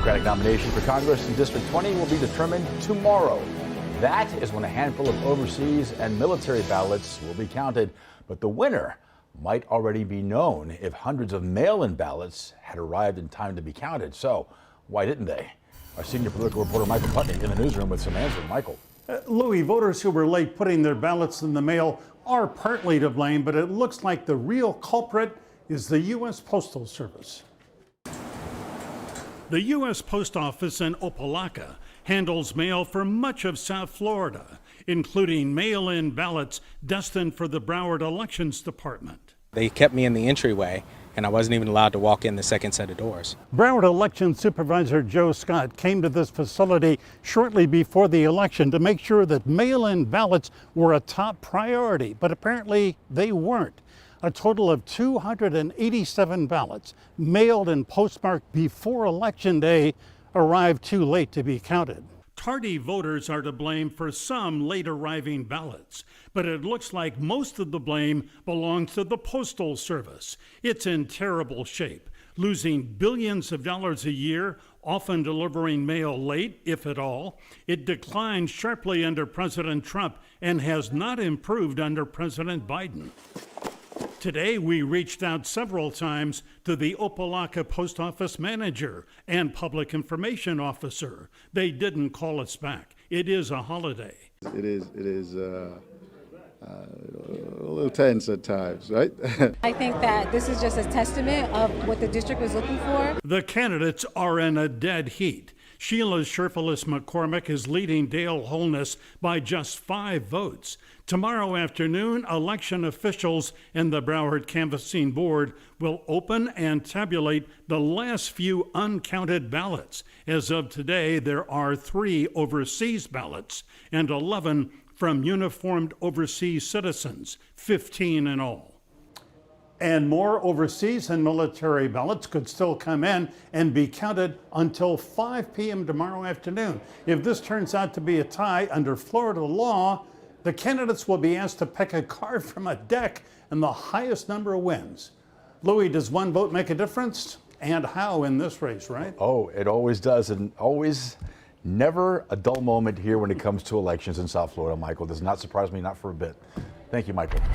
Democratic nomination for Congress in District 20 will be determined tomorrow. That is when a handful of overseas and military ballots will be counted. But the winner might already be known if hundreds of mail-in ballots had arrived in time to be counted. So why didn't they? Our senior political reporter Michael Putney in the newsroom with some answers. Michael. Louis, voters who were late putting their ballots in the mail are partly to blame, but it looks like the real culprit is the U.S. Postal Service. The U.S. Post Office in Opelika handles mail for much of South Florida, including mail-in ballots destined for the Broward Elections Department. They kept me in the entryway, and I wasn't even allowed to walk in the second set of doors. Broward Election Supervisor Joe Scott came to this facility shortly before the election to make sure that mail-in ballots were a top priority, but apparently they weren't. A total of 287 ballots mailed and postmarked before Election Day arrived too late to be counted. Tardy voters are to blame for some late arriving ballots, but it looks like most of the blame belongs to the Postal Service. It's in terrible shape, losing billions of dollars a year, often delivering mail late, if at all. It declined sharply under President Trump and has not improved under President Biden. Today, we reached out several times to the Opelika Post Office manager and public information officer. They didn't call us back. It is a holiday. It is a little tense at times, right? I think that this is just a testament of what the district was looking for. The candidates are in a dead heat. Sheila Cherfilus-McCormick is leading Dale Holness by just 5 votes. Tomorrow afternoon, election officials and the Broward Canvassing Board will open and tabulate the last few uncounted ballots. As of today, there are 3 overseas ballots and 11 from uniformed overseas citizens, 15 in all. And more overseas and military ballots could still come in and be counted until 5 p.m. tomorrow afternoon. If this turns out to be a tie under Florida law, the candidates will be asked to pick a card from a deck, and the highest number wins. Louis, does one vote make a difference? And how in this race, right? Oh, it always does, and always never a dull moment here when it comes to elections in South Florida, Michael. Does not surprise me, not for a bit. Thank you, Michael.